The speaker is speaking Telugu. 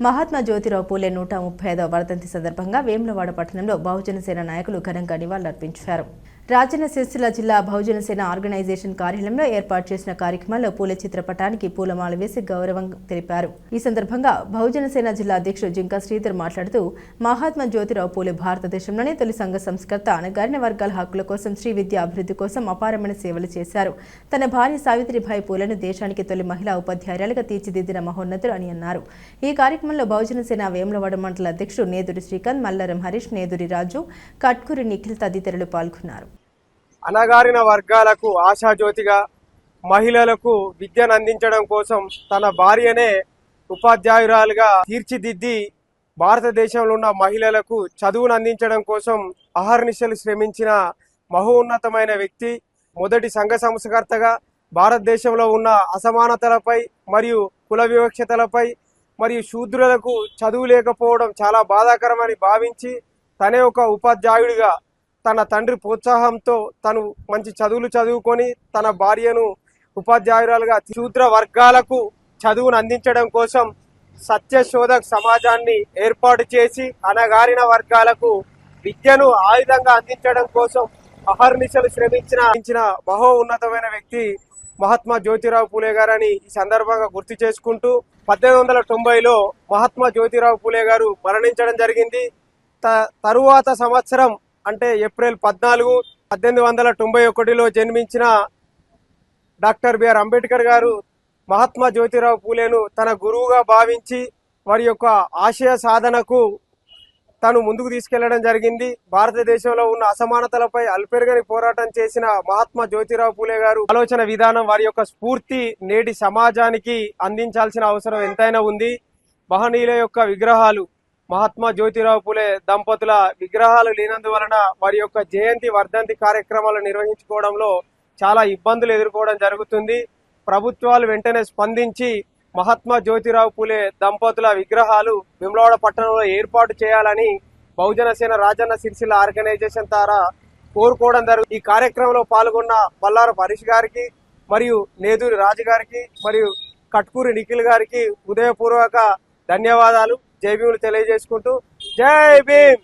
మహాత్మా జ్యోతిరావు పూలే 135వ వర్ధంతి సందర్భంగా వేములవాడ పట్టణంలో బహుజన సేన నాయకులు ఘనంగా నివాళులర్పించారు. రాజన్న సిరిసిల్ల జిల్లా బహుజన సేన ఆర్గనైజేషన్ కార్యాలయంలో ఏర్పాటు చేసిన కార్యక్రమంలో పూలే చిత్రపటానికి పూలమాల వేసి గౌరవం తెలిపారు. ఈ సందర్భంగా బహుజన సేన జిల్లా అధ్యక్షుడు జింకా శ్రీధర్ మాట్లాడుతూ మహాత్మా జ్యోతిరావు పూలే భారతదేశంలోనే తొలి సంఘ సంస్కర్త, అణగారిన వర్గాల హక్కుల కోసం, శ్రీ విద్య అభివృద్ధి కోసం అపారమైన సేవలు చేశారు. తన భార్య సావిత్రిబాయి పూలను దేశానికి తొలి మహిళా ఉపాధ్యాయురాలుగా తీర్చిదిద్దిన మహోన్నతుడు అని అన్నారు. ఈ కార్యక్రమంలో బహుజన సేన వేములవాడ మండల అధ్యక్షుడు నేదురి శ్రీకాంత్, మల్లారం హరీష్, నేదురి రాజు, కట్కూరి నిఖిల్ తదితరులు పాల్గొన్నారు. అణగారిన వర్గాలకు ఆశాజ్యోతిగా, మహిళలకు విద్యను అందించడం కోసం తన భార్యనే ఉపాధ్యాయురాలుగా తీర్చిదిద్ది భారతదేశంలో ఉన్న మహిళలకు చదువును అందించడం కోసం అహర్నిశలు శ్రమించిన మహోన్నతమైన వ్యక్తి. మొదటి సంఘ సంస్కర్తగా భారతదేశంలో ఉన్న అసమానతలపై మరియు కుల వివక్షతలపై మరియు శూద్రులకు చదువు లేకపోవడం చాలా బాధాకరమని భావించి తనే ఒక ఉపాధ్యాయుడిగా తన తండ్రి ప్రోత్సాహంతో తను మంచి చదువులు చదువుకొని తన భార్యను ఉపాధ్యాయురాలుగా శూద్ర వర్గాలకు చదువును అందించడం కోసం సత్యశోధక సమాజాన్ని ఏర్పాటు చేసి అణగారిన వర్గాలకు విద్యను ఆయుధంగా అందించడం కోసం అహర్నిశలు శ్రమించిన మహోన్నతమైన వ్యక్తి మహాత్మా జ్యోతిరావు పూలే గారని ఈ సందర్భంగా గుర్తు చేసుకుంటూ 1890లో మహాత్మా జ్యోతిరావు పూలే గారు మరణించడం జరిగింది. తరువాత సంవత్సరం అంటే ఏప్రిల్ 14, 1891లో జన్మించిన డాక్టర్ బిఆర్ అంబేద్కర్ గారు మహాత్మా జ్యోతిరావు పూలేను తన గురువుగా భావించి వారి యొక్క ఆశయ సాధనకు తను ముందుకు తీసుకెళ్లడం జరిగింది. భారతదేశంలో ఉన్న అసమానతలపై అల్పెరగని పోరాటం చేసిన మహాత్మా జ్యోతిరావు పూలే గారు ఆలోచన విధానం, వారి యొక్క స్ఫూర్తి నేటి సమాజానికి అందించాల్సిన అవసరం ఎంతైనా ఉంది. మహనీయుల యొక్క విగ్రహాలు, మహాత్మా జ్యోతిరావు పూలే దంపతుల విగ్రహాలు లేనందువలన వారి యొక్క జయంతి వర్ధంతి కార్యక్రమాలు నిర్వహించుకోవడంలో చాలా ఇబ్బందులు ఎదుర్కోవడం జరుగుతుంది. ప్రభుత్వాలు వెంటనే స్పందించి మహాత్మా జ్యోతిరావు పూలే దంపతుల విగ్రహాలు వేములవాడ పట్టణంలో ఏర్పాటు చేయాలని బహుజన సేన రాజన్న సిరిసిల్ల ఆర్గనైజేషన్ ద్వారా కోరుకోవడం జరుగుతుంది. ఈ కార్యక్రమంలో పాల్గొన్న మల్లారం హరీష్ గారికి మరియు నేదురి రాజు గారికి మరియు కట్కూరి నిఖిల్ గారికి హృదయపూర్వక ధన్యవాదాలు, జై భీములు తెలియజేసుకుంటూ జై భీమ్.